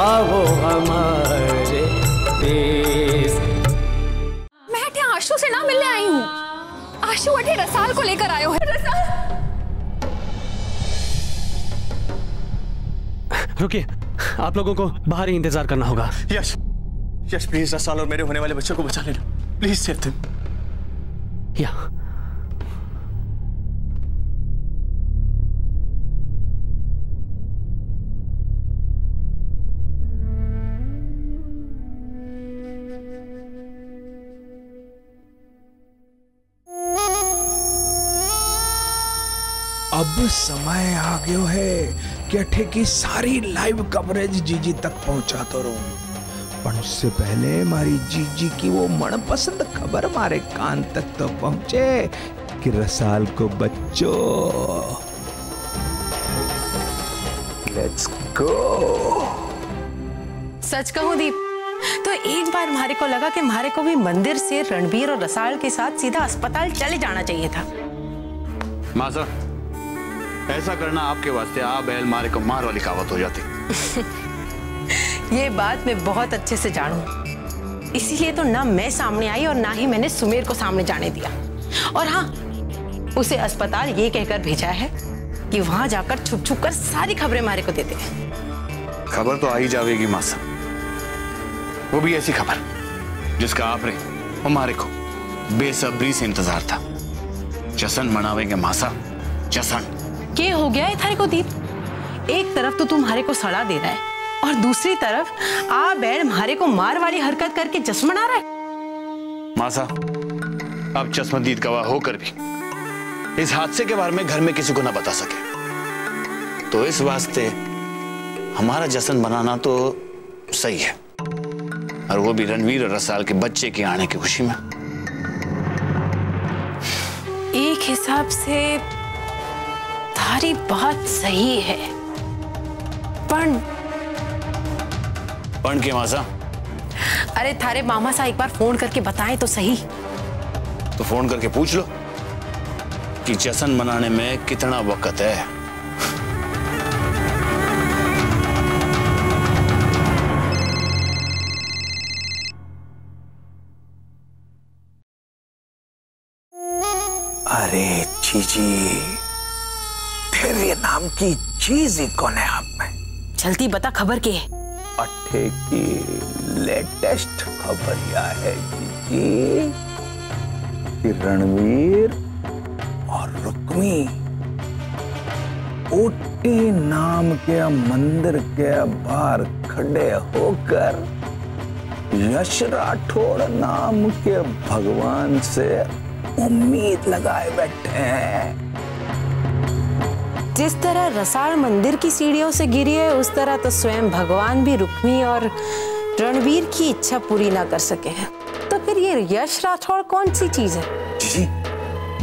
आओ हमारे देश। मैं अठे आशु से ना मिलने आई हूँ। आशु अठे रसाल को लेकर आयो है। रसाल रुकिए, आप लोगों को बाहर ही इंतजार करना होगा। यश यश प्लीज रसाल और मेरे होने वाले बच्चों को बचा लेना, प्लीज सेव देम। या अब समय आ गयो है कि अठे की सारी लाइव कवरेज जीजी तक पहुंचाता रहूं, पर उससे पहले मारी जीजी की वो मनपसंद खबर मारे कान तक तो पहुंचे कि रसाल को बच्चों। Let's go. सच कहूं दीप, तो एक बार हमारे को लगा कि हमारे को भी मंदिर से रणबीर और रसाल के साथ सीधा अस्पताल चले जाना चाहिए था। मासा, ऐसा करना आपके वास्ते आ बैल मारे को मार वाली कहावत हो जाती। ये बात मैं बहुत अच्छे से जानूं, इसीलिए तो ना मैं सामने आई और ना ही मैंने सुमेर को सामने जाने दिया। और हाँ, उसे अस्पताल ये कहकर भेजा है कि वहां जाकर छुप छुप कर सारी खबरें हमारे को देते हैं। खबर तो आ ही जाएगी मासा, वो भी ऐसी खबर जिसका आपने हमारे को बेसब्री से इंतजार था। जश्न मनावेंगे मासा, जश्न। क्या हो गया है थारे को दीप? एक तरफ तो तुम्हारे को सड़ा दे रहा है और दूसरी तरफ आ बैल हमारे को मार वाली हरकत करके जश्न मना रहा है। मासा, अब चश्मदीद गवाह होकर भी इस हादसे के बारे में घर में किसी को ना बता सके, तो इस वास्ते हमारा जश्न मनाना तो सही है, और वो भी रणवीर और रसाल के बच्चे के आने की खुशी में। एक हिसाब से थारी बात सही है, पण के मासा? अरे थारे मामा सा एक बार फोन करके बताएं तो सही। तो फोन करके पूछ लो कि जश्न मनाने में कितना वक्त है। अरे जीजी, तेरे नाम की चीज ही कौन है आप में? जल्दी बता, खबर क्या है? अठे की लेटेस्ट खबर यह है जीजी कि रणवीर और रुक्मी ओटी नाम के मंदिर के बाहर खड़े होकर यश राठौड़ नाम के भगवान से उम्मीद लगाए बैठे हैं। जिस तरह रसाल मंदिर की सीढ़ियों से गिरी है, उस तरह तो स्वयं भगवान भी रुक्मी और रणवीर की इच्छा पूरी ना कर सके हैं। तो फिर ये यश राठौड़ कौन सी चीज है? जी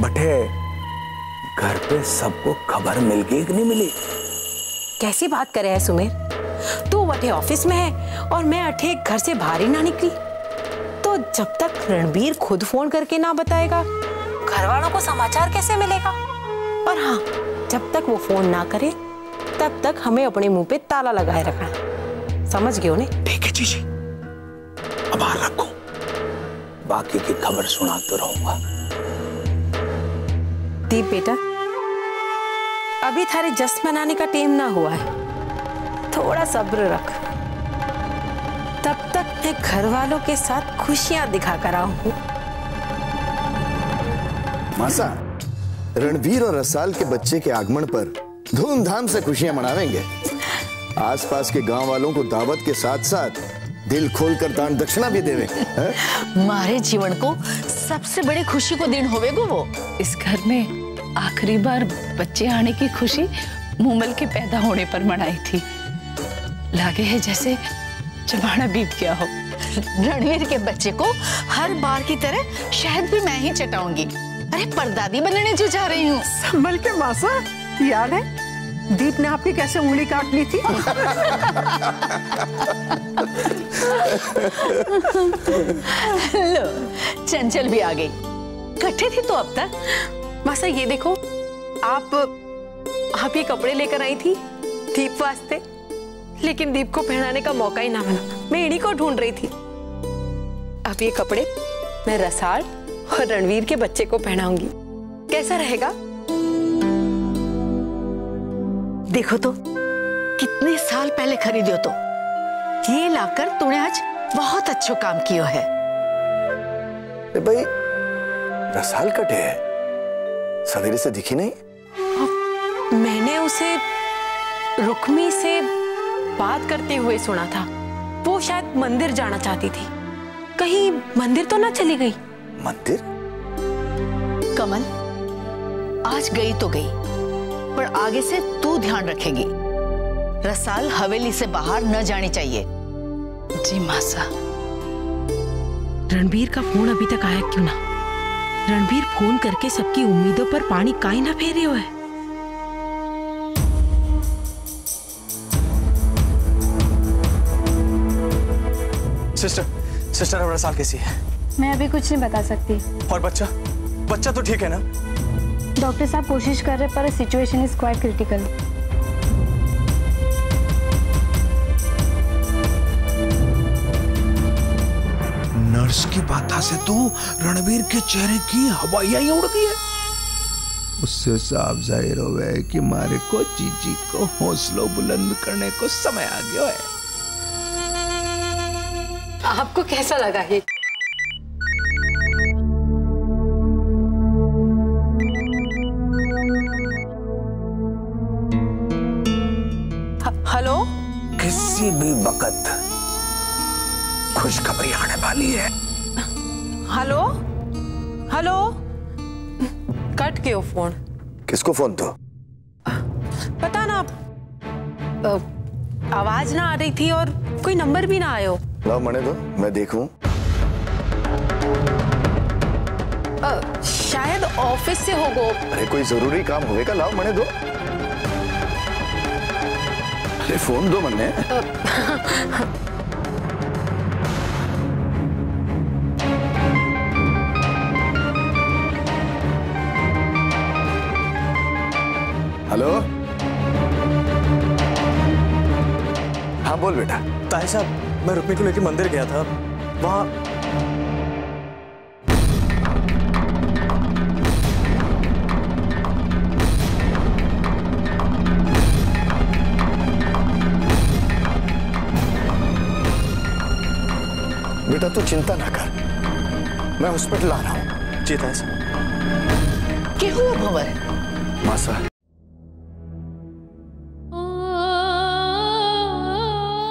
बटे, घर पे सबको खबर मिल गई कि नहीं मिली? कैसी बात करे है सुमेर? तू वटे ऑफिस में है और मैं अठे घर से बाहर ही ना निकली, तो जब तक रणबीर खुद फोन करके ना बताएगा, घर वालों को समाचार कैसे मिलेगा? और हाँ, जब तक वो फोन ना करे तब तक हमें अपने मुंह पे ताला लगाए रखना। समझ गए उन्हें? ठीक है जीजी, अब बाहर रखो, बाकी की खबर सुनाते रहूंगा। दीप बेटा, अभी थारे जश्न मनाने का टाइम ना हुआ है, थोड़ा सब्र रख। तब तक मैं घर वालों के साथ खुशियां दिखा कर आऊं। मासा, रणवीर और रसाल के बच्चे के आगमन पर धूमधाम से खुशियां मनावेंगे। आसपास के गांव वालों को दावत के साथ साथ दिल खोलकर दान दक्षिणा भी देवे। मारे जीवन को सबसे बड़ी खुशी को दिन होवेगो वो। इस घर में आखिरी बार बच्चे आने की खुशी मूमल के पैदा होने पर मनाई थी। लागे है जैसे जमाना बीत गया हो। रणवीर के बच्चे को हर बार की तरह शहद भी मैं ही चटाऊंगी। अरे परदादी बनने जो जा रही हूँ। संभल के मासा, याद है दीप ने आपकी कैसे उंगली काट ली थी? लो, चंचल भी आ गई। इकट्ठे थी तो अब तक। मासा ये देखो, आप ये कपड़े लेकर आई थी दीप वास्ते। लेकिन दीप को पहनाने का मौका ही ना मिला। मैं इन्हीं को ढूंढ रही थी। अब ये कपड़े मैं रसाल और रणवीर के बच्चे को पहनाऊंगी। कैसा रहेगा? देखो तो कितने साल पहले खरीदो तो ये लाकर तूने आज बहुत अच्छा काम किया है। भाई रसाल कटे है, सवेरे से दिखी नहीं। मैंने उसे रुक्मी से बात करते हुए सुना था। वो शायद मंदिर जाना चाहती थी। कहीं मंदिर तो ना चली गई? मंदिर? कमल, आज गई तो गई, पर आगे से तू ध्यान रखेगी। रसाल हवेली से बाहर न जानी चाहिए। जी मासा। रणबीर का फोन अभी तक आया क्यों ना? रणबीर फोन करके सबकी उम्मीदों पर पानी काहे ना फेरे हुए। सिस्टर अब रसाल कैसी है? मैं अभी कुछ नहीं बता सकती। और बच्चा तो ठीक है ना? डॉक्टर साहब कोशिश कर रहे पर situation is quite critical. Nurse की बात से तो रणबीर के चेहरे की हवाइयां ही उड़ गई है। उससे साफ जाहिर हो गया है कि मारे को जीजी को हौसलों बुलंद करने को समय आ गया है। आपको कैसा लगा ये? हेलो? किसी भी वक्त खुशखबरी आने वाली है। हेलो? हेलो? कट क्यों फोन? किसको फोन तो? पता ना, आवाज ना आ रही थी और कोई नंबर भी ना आयो। लाओ मने दो, मैं देखूं। शायद ऑफिस से होगो। अरे कोई जरूरी काम होगा, लाओ मने दो। अरे फोन दो मन्ने। हेलो? हाँ बोल बेटा। ताहिर साहब, मैं रुक्मी को लेकर मंदिर गया था। वहां बेटा तू चिंता ना कर, मैं हॉस्पिटल आ रहा हूं। जी ताहिर साहब। क्या हुआ भंवर? मासा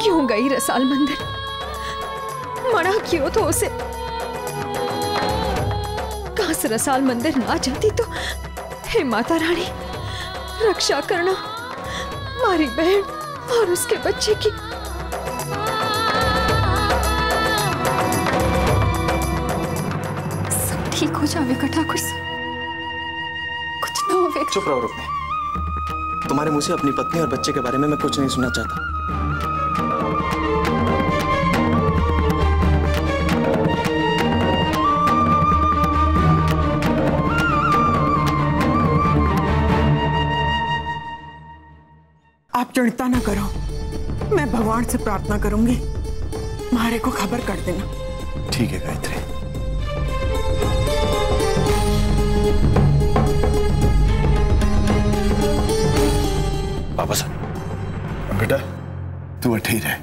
क्यों गई रसाल मंदिर? मना क्यों तो उसे? काश रसाल मंदिर ना जाती तो हे माता रानी रक्षा करना हमारी बहन और उसके बच्चे की। सब ठीक हो जाएगा ठाकुर साहब, कुछ ना होगा। चुप रहो रुक्मी, तुम्हारे मुंह से अपनी पत्नी और बच्चे के बारे में मैं कुछ नहीं सुनना चाहता। आप चिंता ना करो, मैं भगवान से प्रार्थना करूंगी, मारे को खबर कर देना। ठीक है गायत्री। वापस बेटा तू अठी रहे,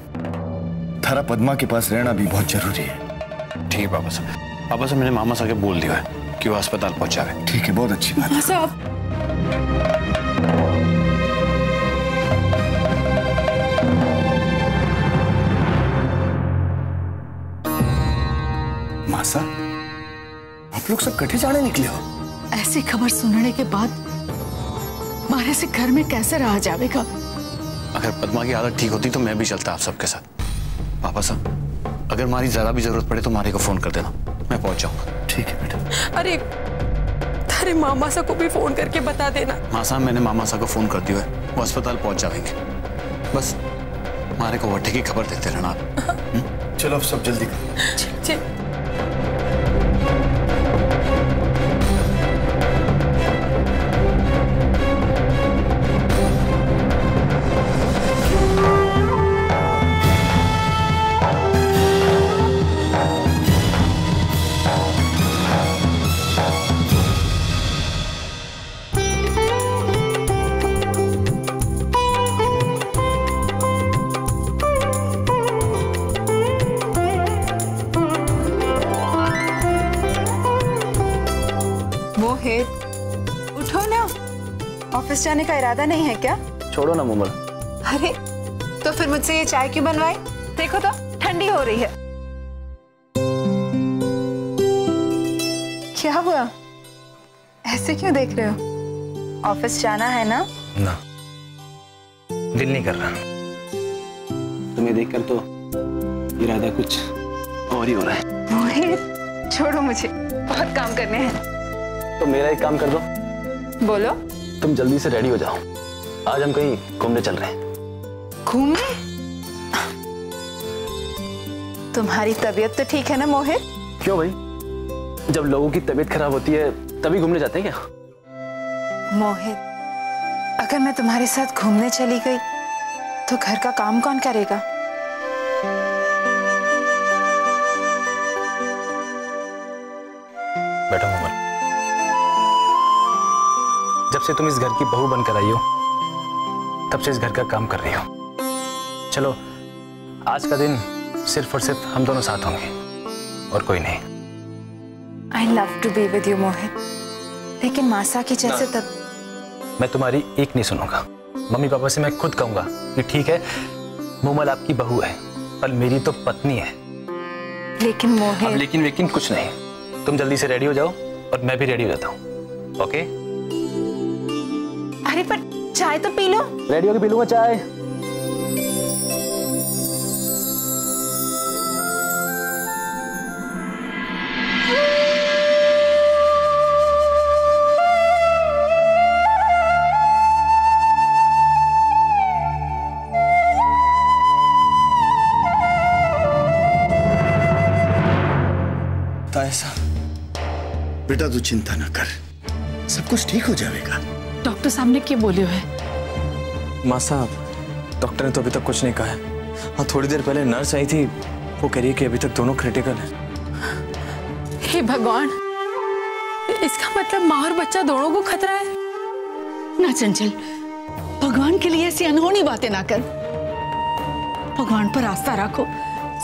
थारा पद्मा के पास रहना भी बहुत जरूरी है। ठीक है पापा से मैंने मामा साहब के बोल दिया है कि वो अस्पताल पहुंचावे। ठीक है, बहुत अच्छी बात है। साहब मासा, आप लोग सब कटे जाने निकले हो? ऐसी खबर सुनने के बाद मारे से घर में कैसे रहा जाएगा? अगर पद्मा की हालत ठीक होती तो मैं भी चलता आप सबके साथ। पापा साहब, अगर हमारी जरा भी जरूरत पड़े तो मारे को फोन कर देना, मैं पहुंच जाऊंगा। ठीक है बेटा। अरे तेरे मामा सा को भी फोन करके बता देना। हाँ साहब, मैंने मामा साहब को फोन कर दिया है, वो अस्पताल पहुंच जाएंगे। बस मारे को वट्टे की खबर देते रहना आप। चलो अब सब जल्दी करो। ऑफिस जाने का इरादा नहीं है क्या? छोड़ो ना मुमल। अरे तो फिर मुझसे ये चाय क्यों बनवाई? देखो तो ठंडी हो रही है। क्या हुआ, ऐसे क्यों देख रहे हो? ऑफिस जाना है ना? ना, दिल नहीं कर रहा। तुम्हें देखकर तो इरादा कुछ और ही हो रहा है। मोहित छोड़ो, मुझे बहुत काम करने हैं। तो मेरा एक काम कर दो। बोलो। तुम जल्दी से रेडी हो जाओ, आज हम कहीं घूमने चल रहे हैं। घूमने? तुम्हारी तबीयत तो ठीक है ना मोहित? क्यों भाई, जब लोगों की तबीयत खराब होती है तभी घूमने जाते हैं क्या? मोहित, अगर मैं तुम्हारे साथ घूमने चली गई तो घर का काम कौन करेगा? बैठो मुमल, जब से तुम इस घर की बहू बनकर आई हो तब से इस घर का काम कर रही हो। चलो आज का दिन सिर्फ और सिर्फ हम दोनों साथ होंगे और कोई नहीं। I love to be with you मोहित, लेकिन मासा की जैसे तब। मैं तुम्हारी एक नहीं सुनूंगा। मम्मी पापा से मैं खुद कहूंगा कि ठीक है मुमल आपकी बहू है पर मेरी तो पत्नी है। लेकिन मोहित। अब लेकिन कुछ नहीं। तुम जल्दी से रेडी हो जाओ और मैं भी रेडी हो जाता हूँ। ओके? अरे पर चाय तो पी लो। रेडी होके पी लूंगा चाय। तायसा, बेटा तू चिंता न कर, सब कुछ ठीक हो जाएगा। डॉक्टर साहब ने क्या बोले है? माँ साहब, डॉक्टर ने तो अभी तक कुछ नहीं कहा है। हाँ, थोड़ी देर पहले नर्स आई थी, वो कह रही है कि अभी तक दोनों क्रिटिकल हैं। हे भगवान, इसका मतलब माँ और बच्चा दोनों को खतरा है? ना चंचल, भगवान के लिए ऐसी अनहोनी बातें ना कर। भगवान पर आस्था रखो,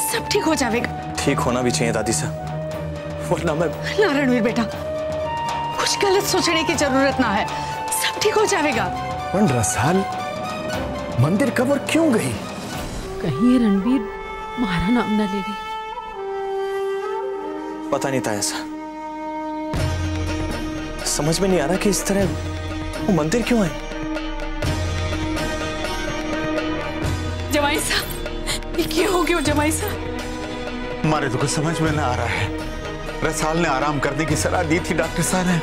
सब ठीक हो जाएगा। ठीक होना भी चाहिए दादी साहब, वरना मैं। ना रणवीर बेटा, कुछ गलत सोचने की जरूरत ना है, सब ठीक हो जाएगा। पर रसाल मंदिर कब और क्यों गई? कहीं ये रणवीर हमारा नाम ना ले गई। पता नहीं था ऐसा, समझ में नहीं आ रहा कि इस तरह वो मंदिर क्यों है। जमाई साहब, ये क्या हो गया जमाई साहब? हमारे तो कुछ समझ में ना आ रहा है। रसाल ने आराम करने की सलाह दी थी डॉक्टर साहब ने।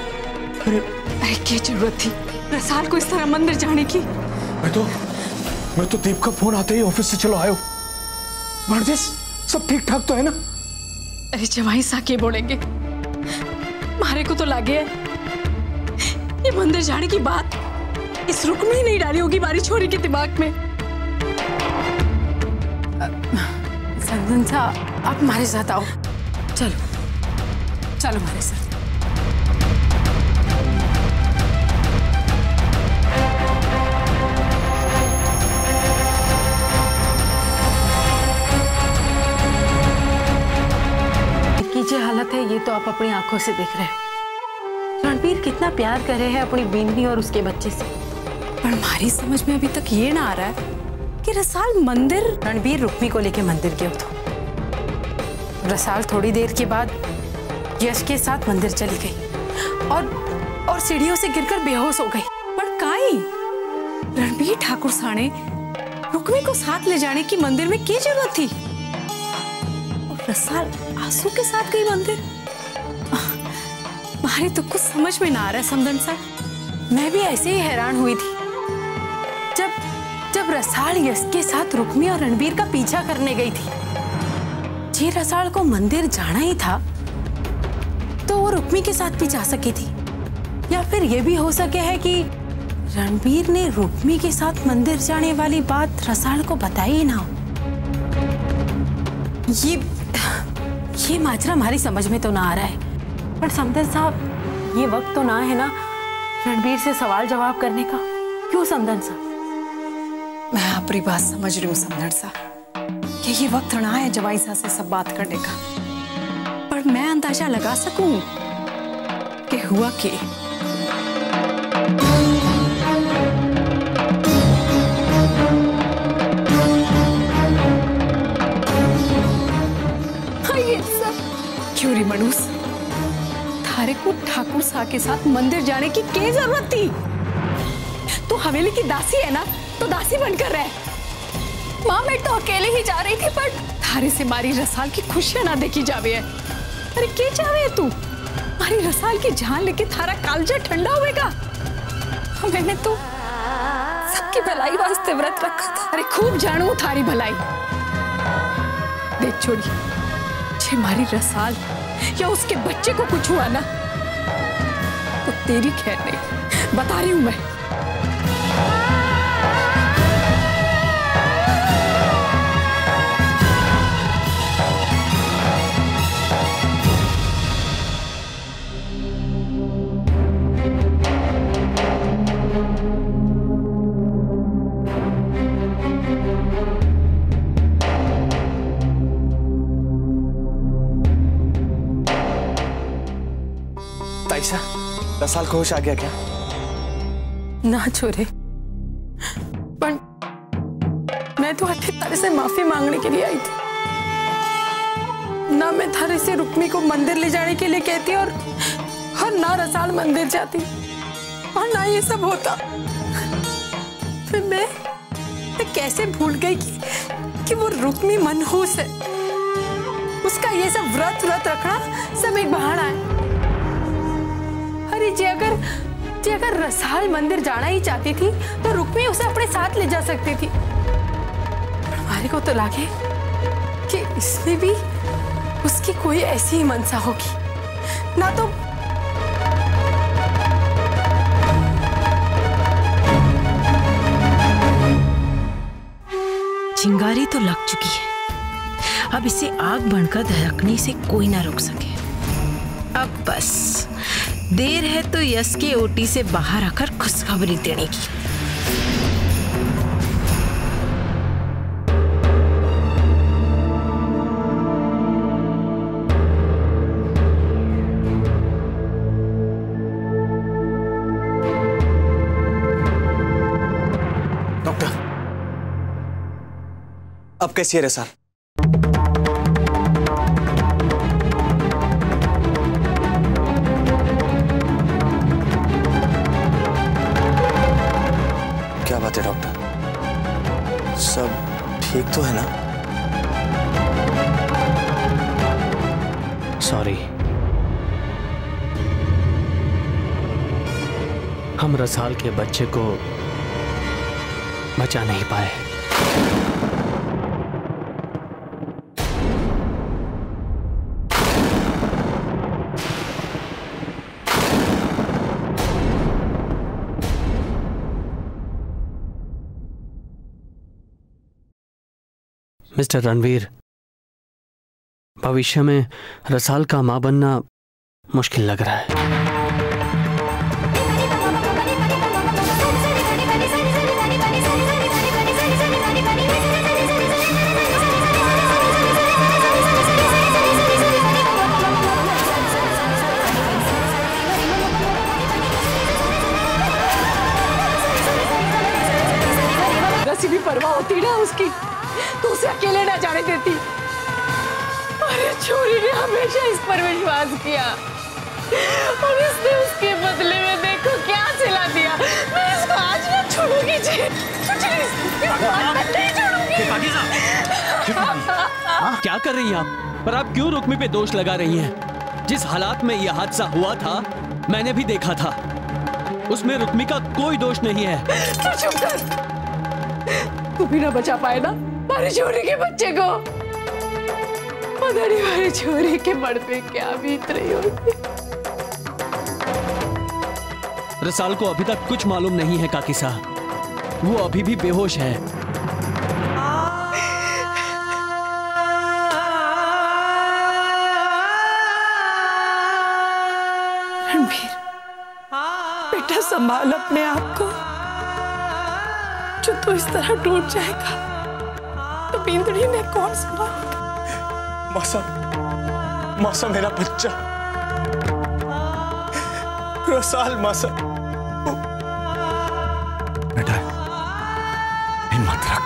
अरे क्या जरूरत थी रसाल को इस तरह मंदिर जाने की? मैं तो दीप का फोन आते ही ऑफिस से चलो आयो। भारदेश, सब ठीक ठाक तो है ना? अरे जमाई साहब क्या बोलेंगे, मारे को तो लगे है ये मंदिर जाने की बात इस रुक में ही नहीं डाली होगी हमारी छोरी के दिमाग में। संदन साहब, आप हमारे साथ आओ। चलो चलो हमारे साथ। की जो हालत है ये तो आप अपनी आंखों से देख रहे हो। रणबीर कितना प्यार कर रहे हैं अपनी बीवी और उसके बच्चे से, पर हमारी समझ में अभी तक ये ना आ रहा है कि रसाल मंदिर। रणबीर रुक्मी को लेके मंदिर गया था। रसाल थोड़ी देर के बाद यश के साथ मंदिर चली गई और सीढ़ियों से गिरकर बेहोश हो गई। पर काई रणबीर ठाकुर साने रुक्मी को साथ ले जाने की मंदिर में क्या जरूरत थी? और रसाल आंसू के साथ गई मंदिर। मारे तो कुछ समझ में ना आ रहा है समदन साहब। मैं भी ऐसे ही हैरान हुई थी जब रसाल यश के साथ रुक्मी और रणबीर का पीछा करने गई थी। जी रसाल को मंदिर जाना ही था तो वो रुक्मी के साथ भी जा सकी थी, या फिर ये भी हो सके है कि रणबीर ने रुक्मी के साथ मंदिर जाने वाली बात रसाल को बताई ही ना हो। ये माजरा हमारी समझ में तो ना आ रहा है। पर समदन साहब, ये वक्त तो ना है ना रणबीर से सवाल जवाब करने का। क्यों समदन साहब? मैं आपकी बात समझ रही हूँ समदन साहब कि ये वक्त ना है जवाई साहब से सब बात करने का, पर मैं अंदाजा लगा सकूं कि हुआ क्या। क्यों री मनुष, थारे को ठाकुर साहब के साथ मंदिर जाने की क्या जरूरत थी? तू हवेली की दासी है ना, तो दासी बनकर रह। माँ मैं तो अकेले ही जा रही थी, पर थारे से मारी रसाल की खुशियां ना देखी जावे है। अरे क्या चाहे है तू? मारी रसाल की जान लेके थारा कालजा ठंडा होएगा। मैंने तो सबकी भलाई वास्ते व्रत रखा था। अरे खूब जानू थारी भलाई। देख छोड़ी, जे मारी रसाल या उसके बच्चे को कुछ हुआ ना, तो तेरी खैर नहीं, बता रही हूं मैं। ताईसा, रसाल को होश आ गया क्या? ना छोरे, पर मैं तो अठे तारे से माफी मांगने के लिए आई थी। ना मैं थारे से रुक्मी को मंदिर ले जाने के लिए कहती और ना रसाल मंदिर जाती और ना ये सब होता। फिर मैं कैसे भूल गई कि वो रुक्मी मनहूस है। उसका ये सब व्रत रखना सब एक बहाना है। अरे जे अगर रसाल मंदिर जाना ही चाहती थी तो रुक्मी उसे अपने साथ ले जा सकती थी। हमारे को तो लगे कि इसमें भी उसकी कोई ऐसी ही मनसा होगी ना। तो चिंगारी तो लग चुकी है, अब इसे आग बनकर धड़कने से कोई ना रोक सके। अब बस देर है तो यश के ओटी से बाहर आकर खुशखबरी देने की। डॉक्टर, अब कैसी है रसाल? क्या बात है डॉक्टर, सब ठीक तो है ना? सॉरी, हम रसाल के बच्चे को बचा नहीं पाए। मिस्टर रणवीर, भविष्य में रसाल का मां बनना मुश्किल लग रहा है। रसी भी परवाह होती ना उसकी, तो उसे अकेले ना जाने देती। अरे छोरी ने हमेशा इस पर विश्वास किया और इसने उसके बदले में देखो क्या सिला दिया। मैं इसको आज ना छोड़ूंगी जी, कुछ नहीं छोड़ूंगी। क्या कर रही हैं आप? पर आप क्यों रुक्मी पे दोष लगा रही हैं? जिस हालात में यह हादसा हुआ था मैंने भी देखा था, उसमें रुक्मी का कोई दोष नहीं है। तो चुप कर, तू भी ना बचा पाए ना हमारी छोरी के बच्चे को। पता नहीं हमारी छोरी के मन पे क्या बीत रही होगी। रसाल को अभी तक कुछ मालूम नहीं है काकी साहब, वो अभी भी बेहोश है। रणवीर, बेटा संभाल अपने आप को, जो तो इस तरह टूट जाएगा तो बिंदड़ी ने कौन संभालेगा? मासा मेरा बच्चा, रसाल मासा। बेटा हिम्मत रख।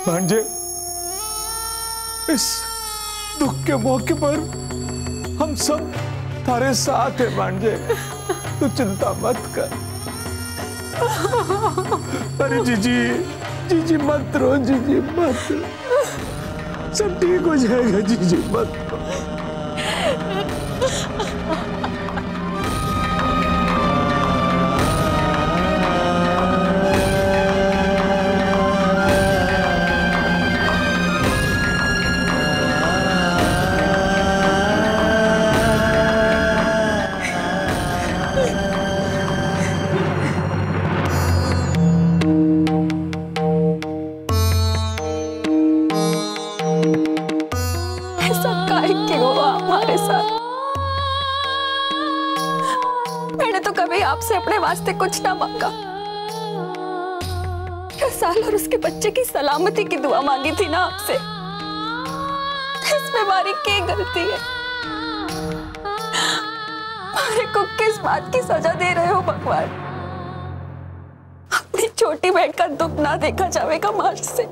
भांजे, इस दुख के मौके पर हम सब तारे साथ है भांजे, तू चिंता मत कर। अरे जीजी, जीजी मत रो, जीजी मत रो, सब ठीक हो जाएगा, जीजी मत रो। आपसे अपने वास्ते कुछ ना मांगा, रसाल और उसके बच्चे की सलामती की दुआ मांगी थी ना आपसे। इसमें हमारी क्या गलती है? हमारे को किस बात की सजा दे रहे हो भगवान? अपनी छोटी बहन का दुख ना देखा जाएगा मार्च से,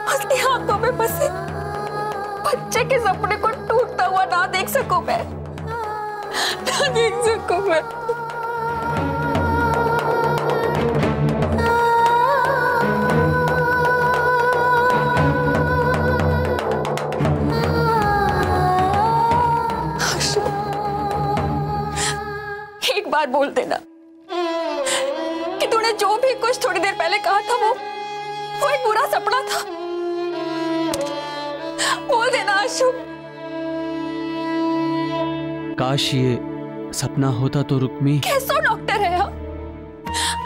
उसकी आंखों में बसे बच्चे के सपने को टूटता हुआ ना देख सकूं मैं, ना देख सकूं मैं। एक बार बोल देना कि तूने जो भी कुछ थोड़ी देर पहले कहा था वो एक बुरा सपना था। बोल देना आशु। काश ये सपना होता तो रुक्मी। कैसा डॉक्टर है हाँ?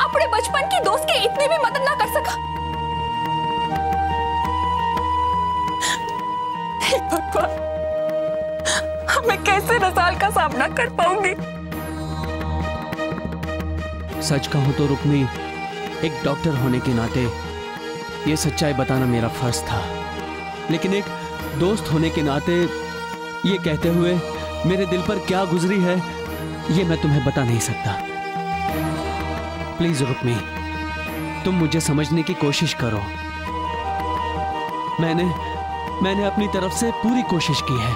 अपने बचपन की दोस्त की इतनी भी मदद ना कर सका। हे भगवान, मैं कैसे रसाल का सामना कर पाऊंगी? सच कहूं तो रुक्मी, एक डॉक्टर होने के नाते ये सच्चाई बताना मेरा फर्ज था, लेकिन एक दोस्त होने के नाते ये कहते हुए मेरे दिल पर क्या गुजरी है ये मैं तुम्हें बता नहीं सकता। प्लीज रुक्मी, तुम मुझे समझने की कोशिश करो। मैंने अपनी तरफ से पूरी कोशिश की है।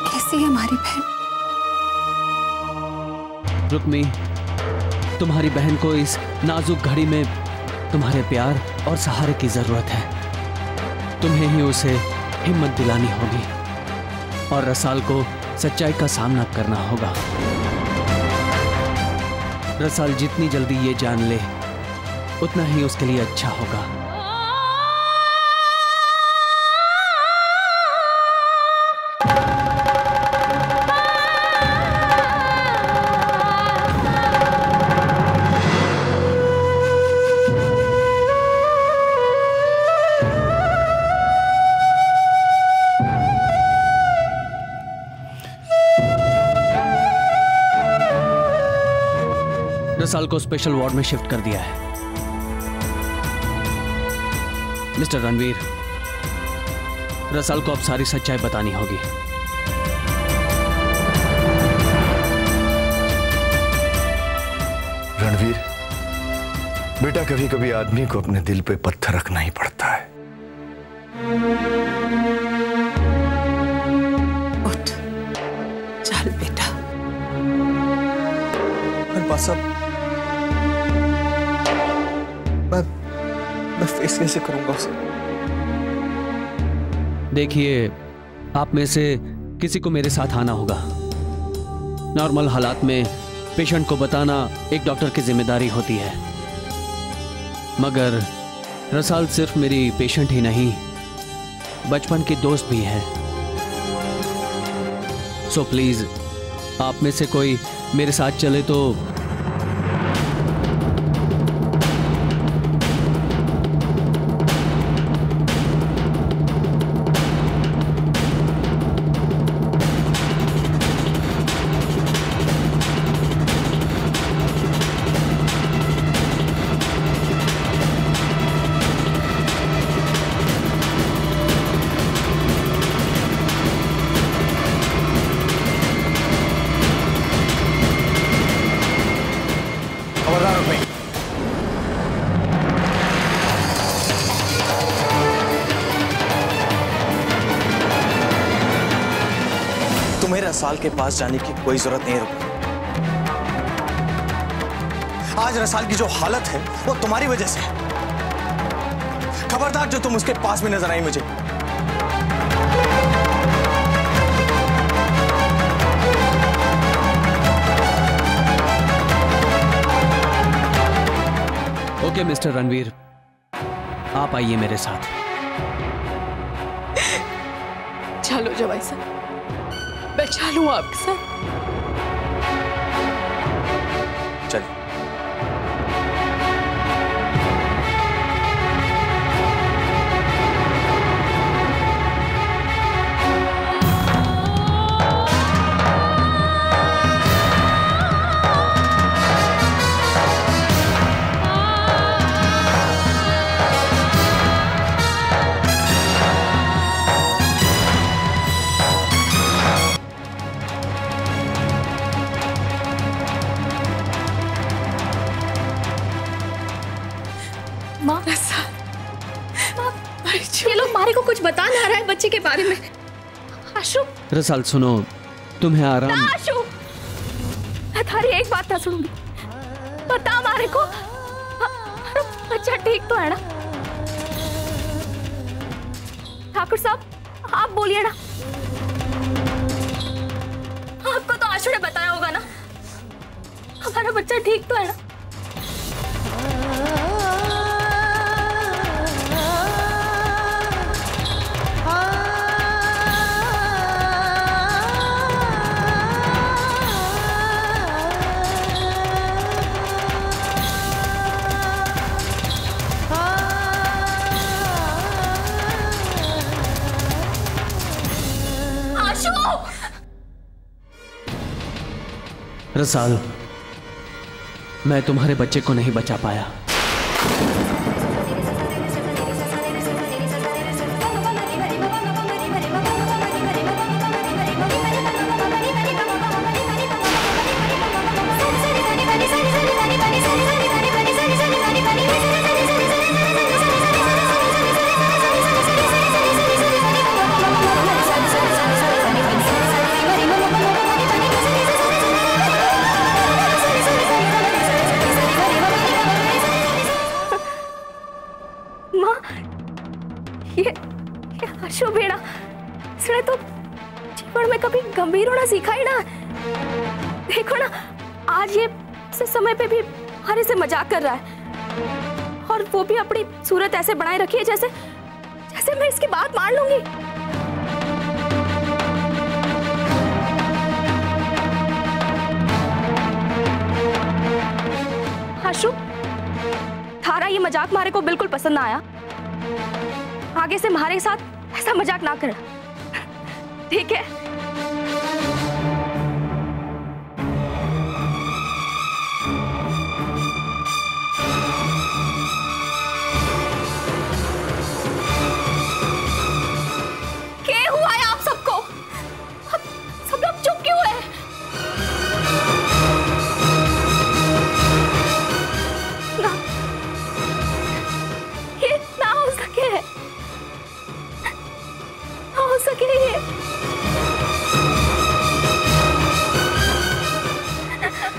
कैसी है हमारी बहन? रुक्मी, तुम्हारी बहन को इस नाजुक घड़ी में तुम्हारे प्यार और सहारे की जरूरत है। तुम्हें ही उसे हिम्मत दिलानी होगी और रसाल को सच्चाई का सामना करना होगा। रसाल जितनी जल्दी ये जान ले उतना ही उसके लिए अच्छा होगा। रसाल को स्पेशल वार्ड में शिफ्ट कर दिया है। मिस्टर रणवीर, रसाल को अब सारी सच्चाई बतानी होगी। रणवीर बेटा, कभी कभी आदमी को अपने दिल पे पत्थर रखना ही पड़ता है। उठ, चल बेटा। साहब, मैं फेस कैसे करूंगा उसे? देखिए, आप में से किसी को मेरे साथ आना होगा। नॉर्मल हालात में पेशेंट को बताना एक डॉक्टर की जिम्मेदारी होती है, मगर रसाल सिर्फ मेरी पेशेंट ही नहीं, बचपन की दोस्त भी है। सो प्लीज, आप में से कोई मेरे साथ चले तो के पास जाने की कोई जरूरत नहीं है रुपी। आज रसाल की जो हालत है वो तुम्हारी वजह से है। खबरदार जो तुम उसके पास में नजर आई मुझे। ओके मिस्टर रणवीर, आप आइए मेरे साथ। चलो जवाई साहब, मैं चलूं आपके साथ। चलिए। ये लोग मारे को कुछ बता ना रहा है बच्चे के बारे में। आशु, रसाल सुनो, तुम्हें आराम। ना आशु, मैं थारी एक बात ना सुनूंगी। बता मारे को बच्चा ठीक तो है ना? ठाकुर साहब आप बोलिए ना, आपको तो आशु ने बताया होगा ना हमारा बच्चा ठीक तो है ना? रसाल, मैं तुम्हारे बच्चे को नहीं बचा पाया। आशु बेड़ा, इसने तो जीवन में कभी गंभीर होना सीखा ही ना। देखो ना, आज ये समय पे भी हमारे से मजाक कर रहा है, और वो भी अपनी सूरत ऐसे बनाए रखी है जैसे जैसे मैं इसकी बात मान लूंगी। आशु, थारा ये मजाक मारे को बिल्कुल पसंद ना आया। आगे से हमारे साथ ऐसा मजाक ना करना, ठीक है? क्या हुआ है आप सबको? सब लोग चुप क्यों है? ना, ये ना हो सके, हो सके ये।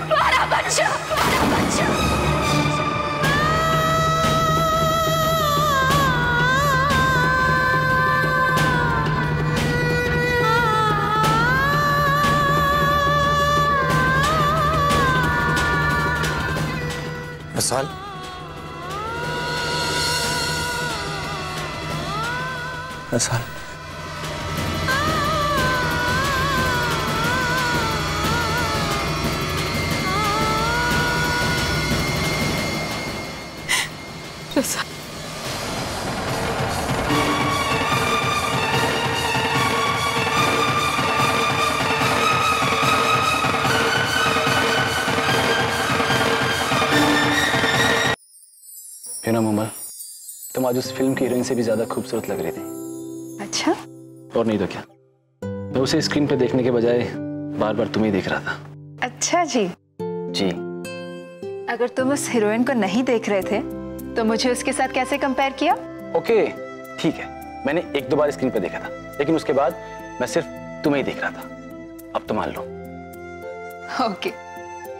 हमारा बच्चा, हमारा बच्चा। रसाल, रसाल, रसाल, मोमल, तुम आज उस फिल्म की हीरोइन से भी ज्यादा खूबसूरत लग रही थी। अच्छा? और नहीं तो क्या, मैं उसे स्क्रीन पे देखने के बजाय बार बार तुम्हें देख रहा था। अच्छा जी। जी। अगर तुम उस हीरोइन को नहीं देख रहे थे तो मुझे उसके साथ कैसे कंपेयर किया? ओके ठीक है, मैंने एक दो बार स्क्रीन पे देखा था, लेकिन उसके बाद मैं सिर्फ तुम्हें ही देख रहा था। अब तो मान लो। ओके,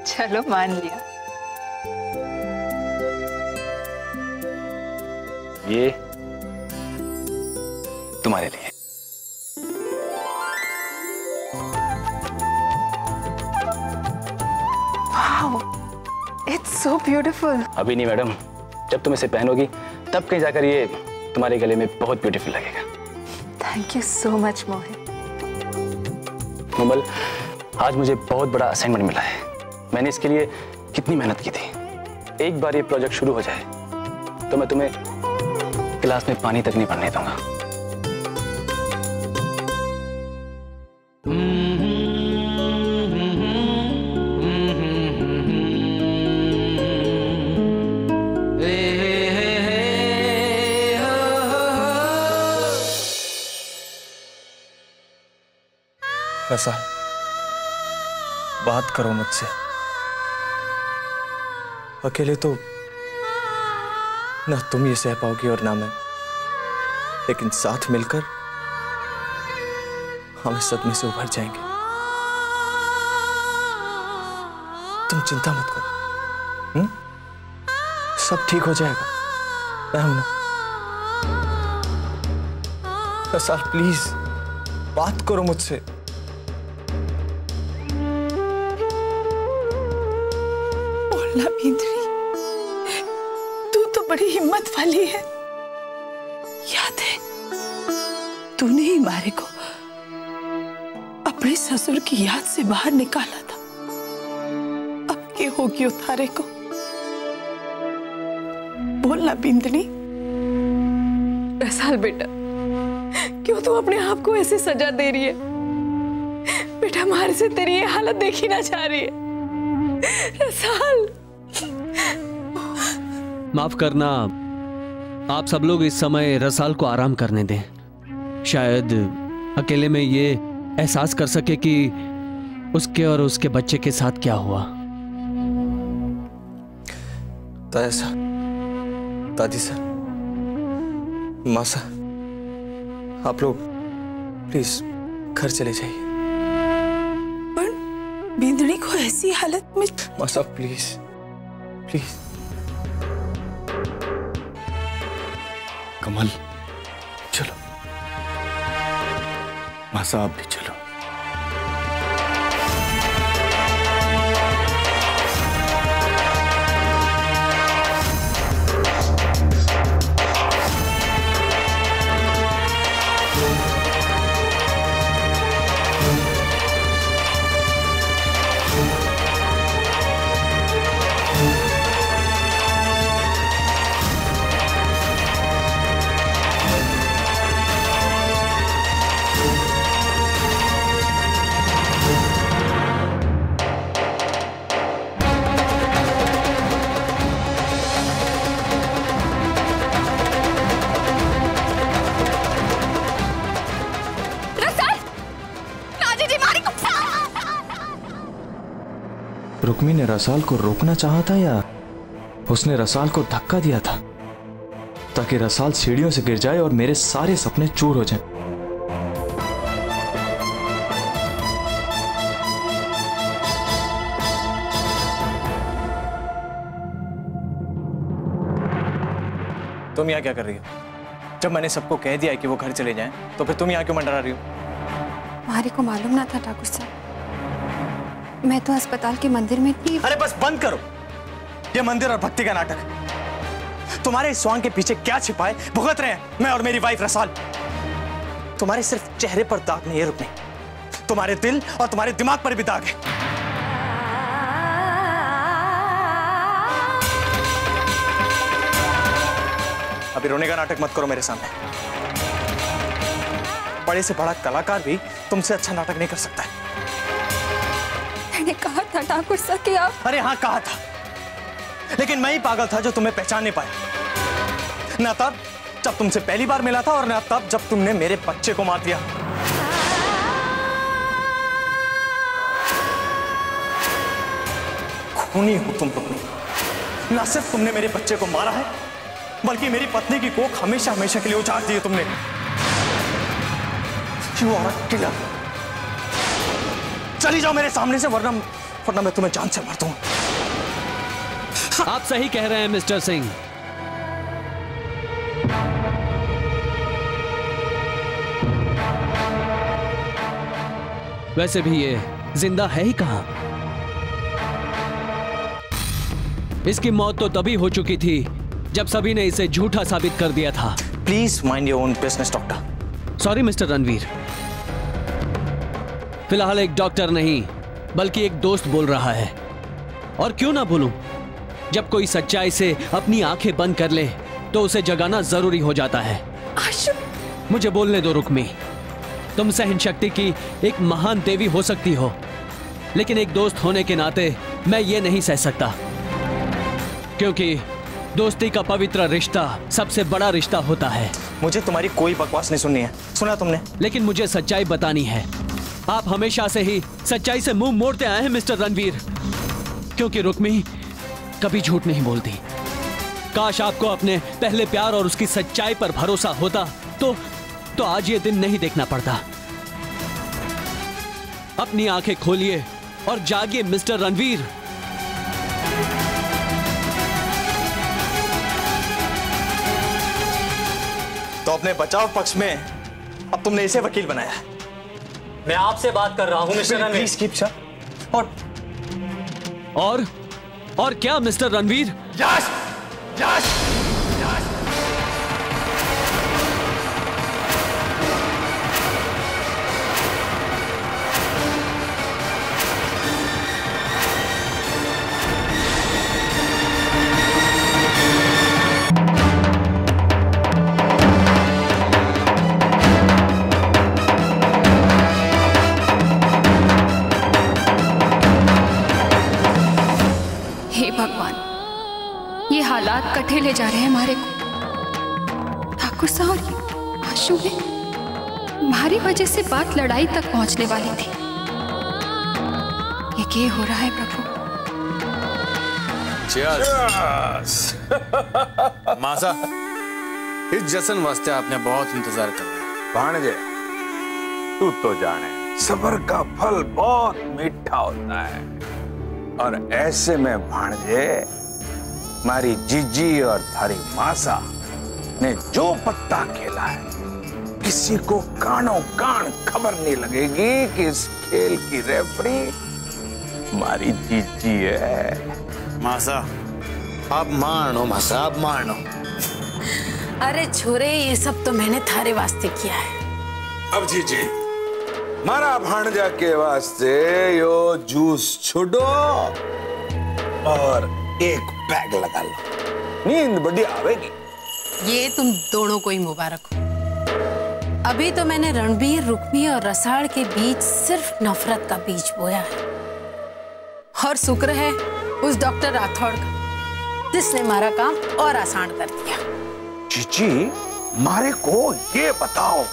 चलो मान लिया। ये तुम्हारे लिए। Wow, it's so beautiful. अभी नहीं मैडम, जब तुम इसे पहनोगी तब कहीं जाकर ये तुम्हारे गले में बहुत ब्यूटीफुल लगेगा। थैंक यू सो मच मोहित। मुमल, आज मुझे बहुत बड़ा असाइनमेंट मिला है। मैंने इसके लिए कितनी मेहनत की थी। एक बार ये प्रोजेक्ट शुरू हो जाए तो मैं तुम्हें क्लास में पानी तक नहीं पड़ने दूंगा। रसाल, बात करो मुझसे। अकेले तो ना तुम ये सह पाओगी और ना मैं, लेकिन साथ मिलकर हम इस सदमे से उभर जाएंगे। तुम चिंता मत करो, सब ठीक हो जाएगा। मैं हूं ना। रसाल प्लीज बात करो मुझसे। बोलना बिंद्री, तू तो बड़ी हिम्मत वाली है। याद है तूने ही मारे को अपने ससुर की याद से बाहर निकाला था। अब क्या होगी उतारे को? बोलना बिंदनी। रसाल बेटा, क्यों तू अपने आप को ऐसे सजा दे रही है? बेटा हमारे से तेरी ये हालत देखी ना जा रही है। रसाल, माफ करना, आप सब लोग इस समय रसाल को आराम करने दें। शायद अकेले में ये एहसास कर सके कि उसके और उसके बच्चे के साथ क्या हुआ। ताया सर, दादी सर, माँ सर, आप लोग प्लीज घर चले जाइए। पर बिंदनी को ऐसी हालत में। माँ साहब प्लीज प्लीज। कमल चलो, माँ साहब भी चलो। रुक्मी ने रसाल को रोकना चाहा था या उसने रसाल को धक्का दिया था ताकि रसाल सीढ़ियों से गिर जाए और मेरे सारे सपने चूर हो जाएं? तुम यहाँ क्या कर रही हो? जब मैंने सबको कह दिया कि वो घर चले जाएं, तो फिर तुम यहाँ क्यों मंडरा रही हो? हमारे को मालूम ना था ठाकुर साहब। मैं तो अस्पताल के मंदिर में थी। अरे बस बंद करो ये मंदिर और भक्ति का नाटक। तुम्हारे इस स्वांग के पीछे क्या छिपा है भुगत रहे हैं मैं और मेरी वाइफ रसाल। तुम्हारे सिर्फ चेहरे पर दाग नहीं है रुक्मी, तुम्हारे दिल और तुम्हारे दिमाग पर भी दाग है। अभी रोने का नाटक मत करो मेरे सामने। बड़े से बड़ा कलाकार भी तुमसे अच्छा नाटक नहीं कर सकता है। मैंने कहा था ठाकुर साहब कि आप। अरे हाँ कहा था, लेकिन मैं ही पागल था जो तुम्हें पहचान नहीं पाया। ना तब जब तुमसे पहली बार मिला था और ना तब जब तुमने मेरे बच्चे को मार दिया। खूनी हो तुम रुक्मी। ना सिर्फ तुमने मेरे बच्चे को मारा है बल्कि मेरी पत्नी की कोख हमेशा हमेशा के लिए उजाड़ दी है तुमने। You are a killer. चली जाओ मेरे सामने से, वरना मैं तुम्हें जान से मार दूंगा। आप सही कह रहे हैं मिस्टर सिंह। वैसे भी ये जिंदा है ही कहां? इसकी मौत तो तभी हो चुकी थी जब सभी ने इसे झूठा साबित कर दिया था। Please mind your own business doctor. Sorry mister Ranveer, फिलहाल एक डॉक्टर नहीं बल्कि एक दोस्त बोल रहा है। और क्यों ना बोलूं, जब कोई सच्चाई से अपनी आंखें बंद कर ले तो उसे जगाना जरूरी हो जाता है। आशु, मुझे बोलने दो रुक्मी। तुम सहन शक्ति की एक महान देवी हो सकती हो, लेकिन एक दोस्त होने के नाते मैं ये नहीं सह सकता, क्योंकि दोस्ती का पवित्र रिश्ता सबसे बड़ा रिश्ता होता है। मुझे तुम्हारी कोई बकवास नहीं सुननी है, सुना तुमने? लेकिन मुझे सच्चाई बतानी है। आप हमेशा से ही सच्चाई से मुंह मोड़ते आए हैं मिस्टर रणवीर, क्योंकि रुक्मी कभी झूठ नहीं बोलती। काश आपको अपने पहले प्यार और उसकी सच्चाई पर भरोसा होता तो आज ये दिन नहीं देखना पड़ता। अपनी आंखें खोलिए और जागिए मिस्टर रणवीर। तो अपने बचाव पक्ष में अब तुमने इसे वकील बनाया है। मैं आपसे बात कर रहा हूं mister Ranveer. Please keep shut. और क्या मिस्टर रणवीर? यश! यश! हालात कटे ले जा रहे हैं हमारे को। ठाकुर साहब और आशु में हमारी वजह से बात लड़ाई तक पहुंचने वाली थी। ये क्या हो रहा है प्रभु? मासा, इस जश्न वास्ते आपने बहुत इंतजार कर लिया। भाणजे, तू तो जाने सब्र का फल बहुत मीठा होता है, और ऐसे में भाणजे हमारी जीजी और थारी मासा ने जो पत्ता खेला है, किसी को कानों कान खबर नहीं लगेगी कि इस खेल की रेफरी हमारी जीजी है। मासा, आप मानो मासा, आप मानो। अरे छोरे, ये सब तो मैंने थारे वास्ते किया है। अब जीजी, मारा भाणजा के वास्ते यो जूस छोड़ो और एक पैग लगा लो, नींद बढ़िया आवेगी। ये तुम दोनों को ही मुबारक हो। अभी तो मैंने रणबीर, रुक्मी और रसाल के बीच सिर्फ नफरत का बीज बोया है, और शुक्र है उस डॉक्टर राठौड़ का, जिसने हमारा काम और आसान कर दिया। जीजी, मारे को ये बताओ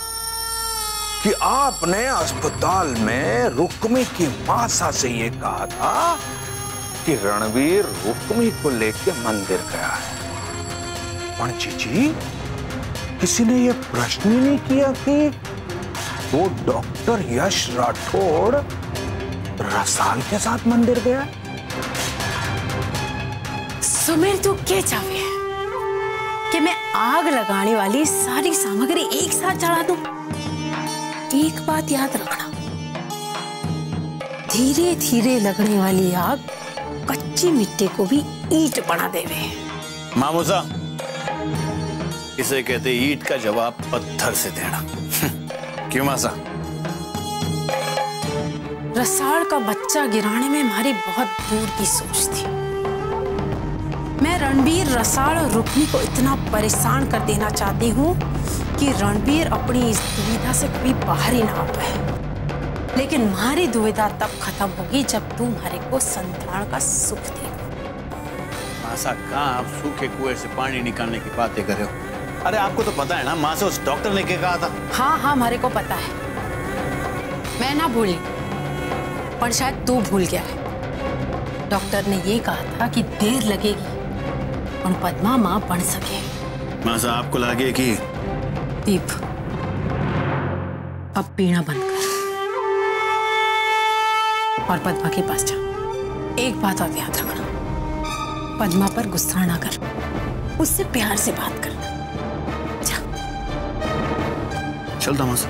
कि आपने अस्पताल में रुक्मी की मासा से ये कहा था कि रणवीर रुक्मी को लेके मंदिर गया है, पर जीजी किसी ने ये प्रश्न ही नहीं किया कि वो डॉक्टर यश राठौड़ रसाल के साथ मंदिर गया। सुमेर, तू क्या चाहे है कि मैं आग लगाने वाली सारी सामग्री एक साथ जला दूं? एक बात याद रखना, धीरे धीरे लगने वाली आग कच्ची मिट्टी को भी ईंट बना देवे। मामूसा, इसे कहते ईंट का जवाब पत्थर से देना। क्यों मासा? रसाल का बच्चा गिराने में हमारी बहुत दूर की सोच थी। मैं रणबीर, रसाल और रुक्मी को इतना परेशान कर देना चाहती हूँ कि रणबीर अपनी इस दुविधा से कभी बाहर ही ना आ पाए। लेकिन हमारी दुविधा तब खत्म होगी जब तू हमारे को संतान का सुख देगा। मासा, कहाँ आप सूखे कुएं से पानी निकालने की बातें कर रहे हो? अरे आपको तो पता है ना, माँ से उस डॉक्टर ने क्या कहा था? हाँ हाँ, हमारे को पता है, मैं ना भूली, पर शायद तू भूल गया है। डॉक्टर ने ये कहा था कि देर लगेगी और पद्मा माँ बन सके। मासा, आपको लगे कि दीप, अब पीना बंद कर। और पद्मा के पास जा। एक बात और याद रखना, पद्मा पर गुस्सा ना कर, उससे प्यार से बात करना। जा। चल दामाद।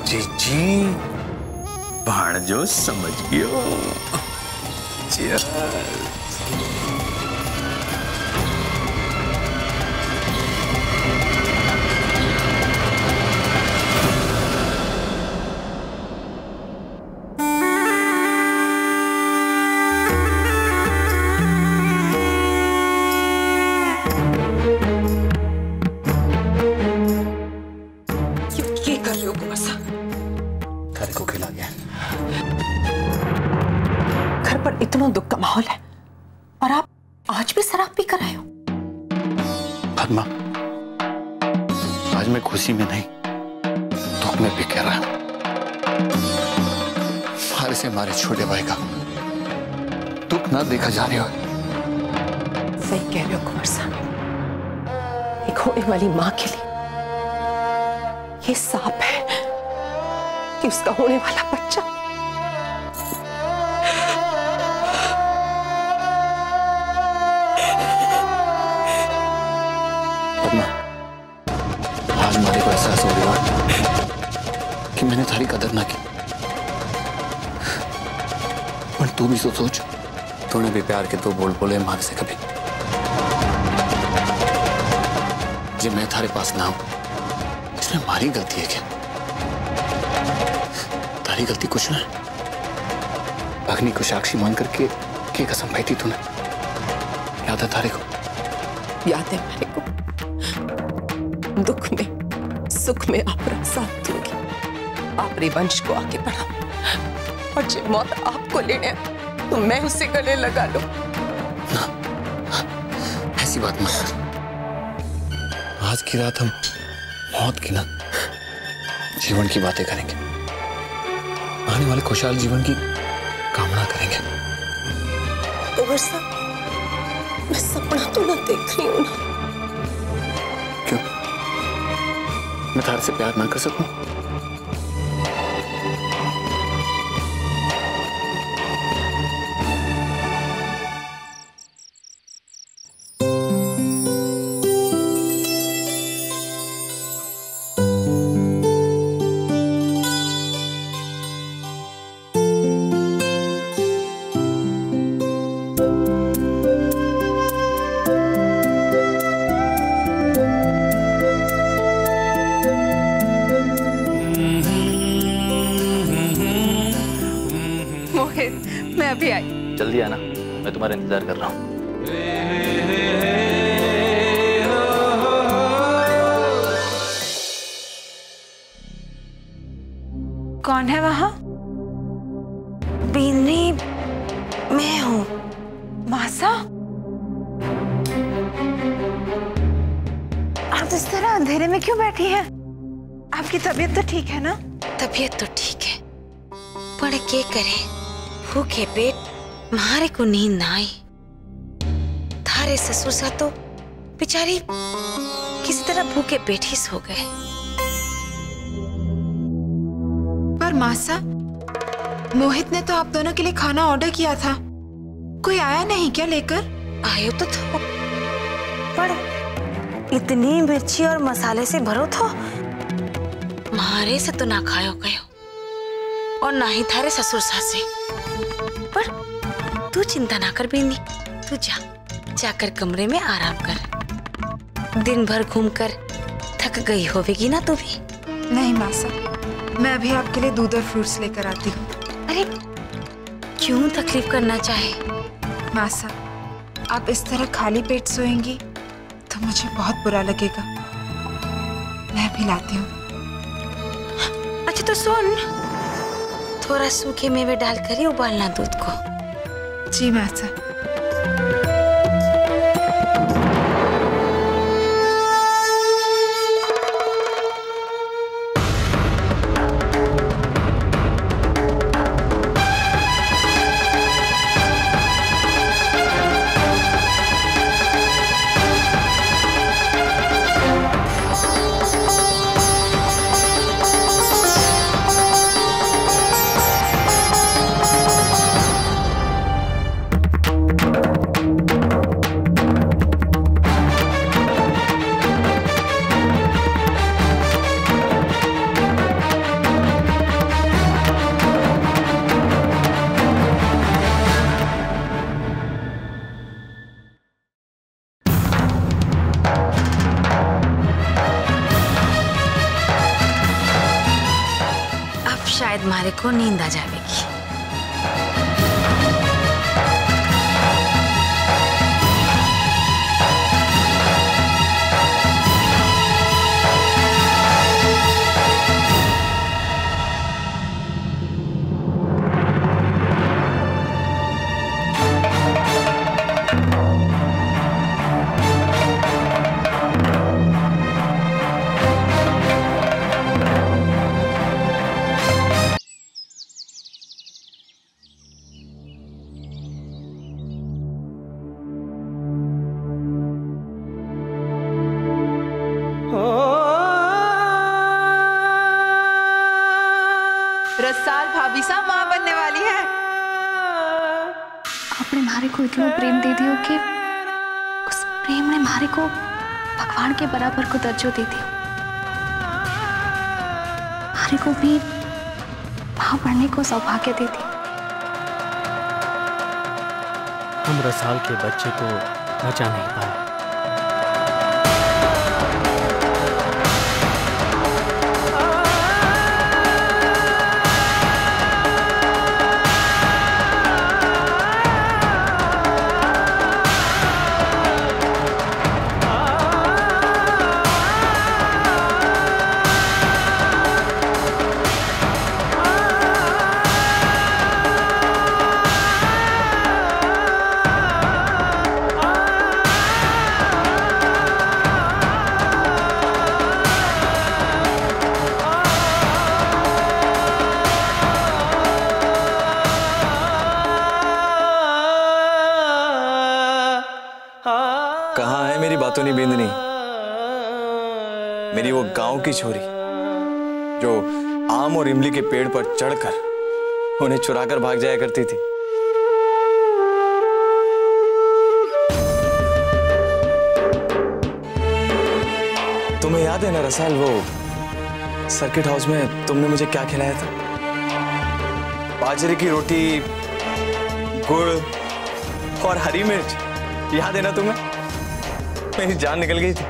जीजी भाणजो समझ गयो। Cheers. ये कर रहे हो कुंवर साहब? घर को खिला गया। घर पर इतना दुख का माहौल है और आप आज भी शराब पी कर आए हो। पद्मा, आज मैं खुशी में नहीं दुख में भी कह रहा हूं। हमारे से हमारे छोटे भाई का दुख ना देखा जा रहा है। सही कह रहे हो कुंवर साहब, एक होने वाली मां के लिए ये सांप है कि उसका होने वाला बच्चा पद्मा, आज हमारे को एहसास हो रहा कि मैंने थारी कदर ना की। पर तू भी तो सोच, तूने भी प्यार के दो बोल बोले हमारे से कभी। जब मैं थारे पास ना हूं, इसमें हमारी गलती है क्या? तारी गलती कुछ ना है। अग्नि को साक्षी मान करके के कसम खाई थी तूने, याद है तारे को? याद है मेरे को। दुख में सुख में आप साथ दूंगी, आप वंश को आगे बढ़ाओ और जब मौत आपको लेने तो मैं उसे गले लगा लूं। ऐसी बात मत कर। आज की रात हम मौत की ना जीवन की बातें करेंगे, आने वाले खुशहाल जीवन की कामना करेंगे। कुंवर साहब, मैं सपना तो ना देख रही हूं ना। क्यों? मैं थारे से प्यार ना कर सकूं? मैं अभी आई। जल्दी आना, मैं तुम्हारा इंतजार कर रहा हूँ। कौन है वहां? बीनी, मैं हूँ। मासा, आप इस तरह अंधेरे में क्यों बैठी हैं? आपकी तबीयत तो ठीक है ना? तबीयत तो ठीक है, पर क्या करे, भूखे पेट मारे को नींद ना आई। थारे ससुर सा तो बेचारी किसी तरह भूखे पेट ही सो गए। पर मासा, मोहित ने तो आप दोनों के लिए खाना ऑर्डर किया था, कोई आया नहीं क्या लेकर? आयो तो थो, पर इतनी मिर्ची और मसाले से भरो थो, मारे से तो ना खायो गयो और ना ही थारे ससुर सासे। पर तू चिंता ना कर बीनी, तू जाकर कमरे में आराम कर। दिन भर घूमकर थक गई होवेगी ना तू भी। नहीं मासा, मैं अभी आपके लिए दूध और फ्रूट्स लेकर आती हूँ। अरे क्यों तकलीफ करना चाहे? मासा, आप इस तरह खाली पेट सोएंगी तो मुझे बहुत बुरा लगेगा। मैं भी लाती हूँ। अच्छा तो सुन, थोड़ा सूखे मेवे डालकर ही उबालना दूध को। जी मासा। शायद मारे को नींद आ जाएगी। रसाल भाभी सा माँ बनने वाली है। आपने मारे को इतना प्रेम दे दियो कि उस प्रेम ने मारे को भगवान के बराबर को दर्जो दे दियो। मारे को भी माँ बनने को सौभाग्य दे दियो। हम रसाल के बच्चे को बचा नहीं पाए। कहाँ है मेरी बातों नहीं बेंदनी, मेरी वो गांव की छोरी जो आम और इमली के पेड़ पर चढ़कर उन्हें चुराकर भाग जाया करती थी। तुम्हें याद है ना रसाल, वो सर्किट हाउस में तुमने मुझे क्या खिलाया था? बाजरे की रोटी, गुड़ और हरी मिर्च, याद है ना तुम्हें? मेरी जान निकल गई थी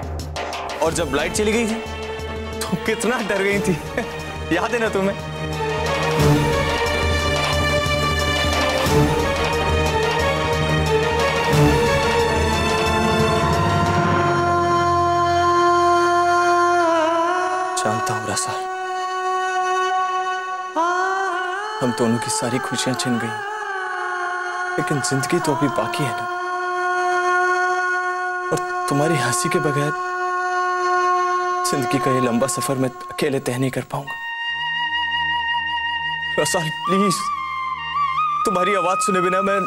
और जब लाइट चली गई थी तो कितना डर गई थी। याद है ना तुम्हें? जानता हूं रसाल, हम दोनों की सारी खुशियां छिन गई, लेकिन जिंदगी तो अभी बाकी है ना, और तुम्हारी हंसी के बगैर जिंदगी का ये लंबा सफर मैं अकेले तय नहीं कर पाऊंगा। रसाल प्लीज, तुम्हारी आवाज सुने बिना मैं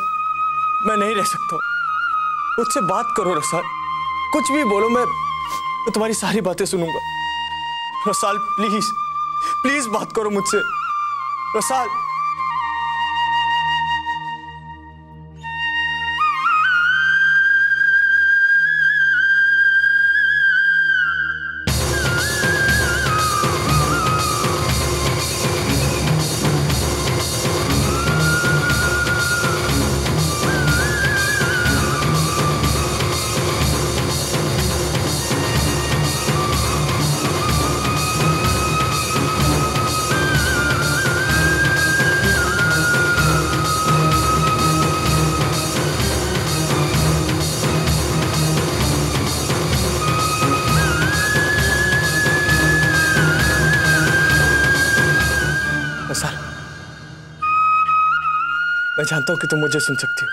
नहीं रह सकता। मुझसे बात करो रसाल, कुछ भी बोलो, मैं तुम्हारी सारी बातें सुनूंगा। रसाल प्लीज प्लीज बात करो मुझसे रसाल। मैं जानता हूं कि तुम मुझे सुन सकती हो,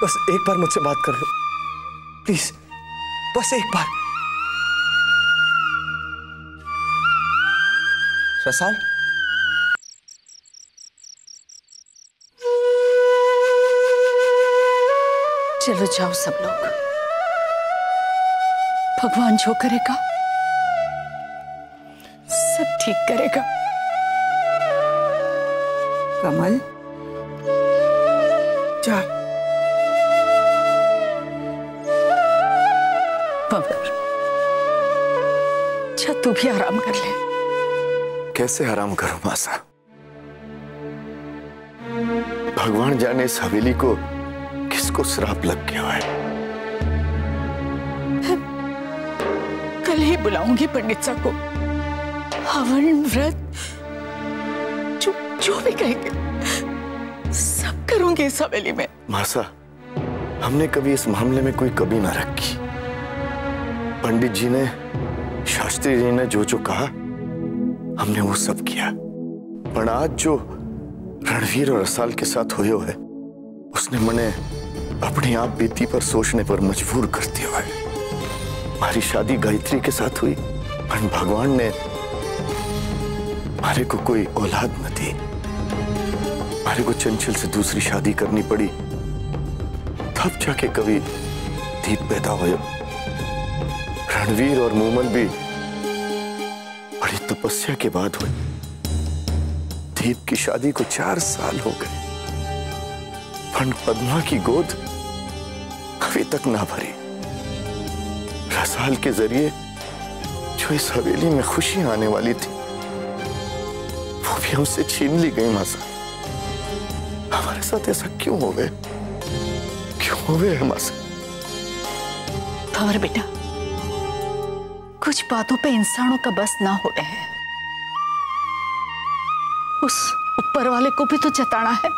बस एक बार मुझसे बात कर लो प्लीज, बस एक बार। रसाल, चलो जाओ सब लोग, भगवान जो करेगा सब ठीक करेगा। कमल जा। पवन, जा तू भी आराम कर ले। कैसे आराम करूं मासा? भगवान जाने इस हवेली को किसको श्राप लग गया है। कल ही बुलाऊंगी पंडित साहब को। हवन, व्रत जो भी कहेंगे सब करूंगी इस हवेली में। मासा, हमने कभी इस मामले में कोई कमी ना रखी। पंडित जी ने, शास्त्री जी ने जो जो कहा हमने वो सब किया। पर आज जो रणवीर और रसाल के साथ हुए है उसने मने अपनी आप बीती पर सोचने पर मजबूर कर दिया है। हमारी शादी गायत्री के साथ हुई, पर भगवान ने हमारे को कोई औलाद न दी। हमारे को चंचल से दूसरी शादी करनी पड़ी, तब जाके कभी दीप पैदा हुआ। रणवीर और मूमल भी बड़ी तपस्या के बाद हुए। दीप की शादी को 4 साल हो गए, पर पद्मा की गोद अभी तक ना भरी। रसाल के जरिए जो इस हवेली में खुशी आने वाली थी वो भी हमसे छीन ली गई। मासा, हमारे साथ ऐसा क्यों हो गए? क्यों हो गए मासा? खबर बेटा, कुछ बातों पे इंसानों का बस ना हो रहे हैं। उस ऊपर वाले को भी तो जताना है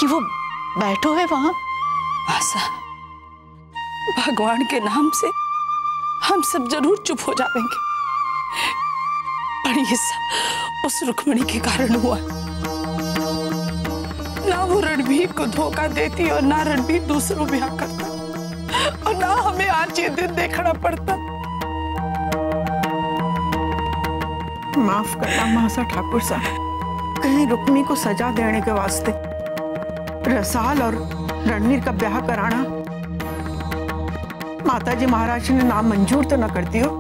कि वो बैठो है वहां। आशा, भगवान के नाम से हम सब जरूर चुप हो जाएंगे, पर ये सब उस रुक्मिणी के कारण हुआ। ना वो रणवीर को धोखा देती और ना रणवीर दूसरों ब्याह करता, और ना हमें आज ये दिन देखना पड़ता। माफ करना महासा ठाकुर साहब, कहीं रुक्मी को सजा देने के वास्ते रसाल और रणवीर का ब्याह कराना माताजी महाराज ने नाम मंजूर तो न कर दियो?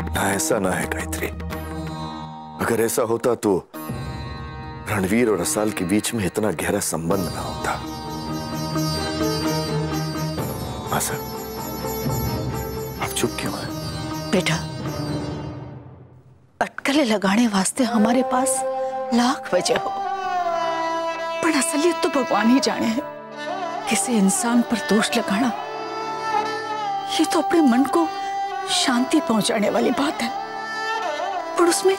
ना, ऐसा ना है गायत्री। अगर ऐसा होता तो रणवीर और रसाल के बीच में इतना गहरा संबंध ना होता। मासा, आप चुप क्यों हैं? बेटा, अटकलें लगाने वास्ते हमारे पास लाख वजह हो, पर असलियत तो भगवान ही जाने है। किसी इंसान पर दोष लगाना ये तो अपने मन को शांति पहुंचाने वाली बात है, पर उसमें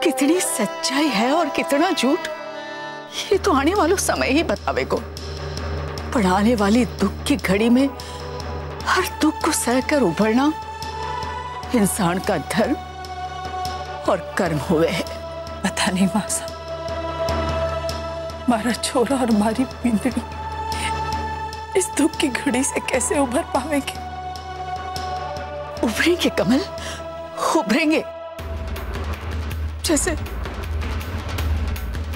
कितनी सच्चाई है और कितना झूठ ये तो आने वाला समय ही बतावेगा। पर आने वाली दुख की घड़ी में हर दुख को सहकर उभरना इंसान का धर्म और कर्म हुए है। पता नहीं मासा, हमारा छोरा और हमारी बिंदड़ी इस दुख की घड़ी से कैसे उभर पाएंगे? उभरेंगे कमल, उभरेंगे। जैसे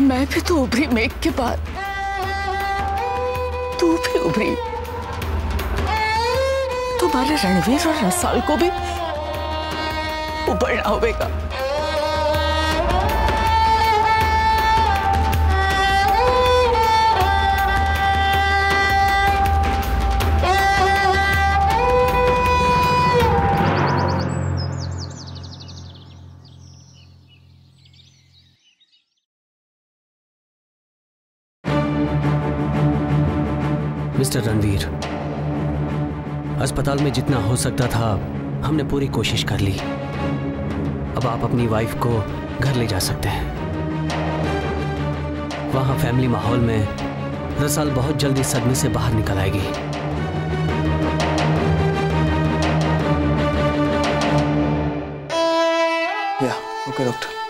मैं भी तो उभरी मेघ के बाद, तू भी उभरी। तुम्हारे रणवीर और रसाल को भी उभरना होगा। मिस्टर रणवीर, अस्पताल में जितना हो सकता था हमने पूरी कोशिश कर ली। अब आप अपनी वाइफ को घर ले जा सकते हैं। वहां फैमिली माहौल में रसाल बहुत जल्दी सदमे से बाहर निकल आएगी। या, ओके डॉक्टर।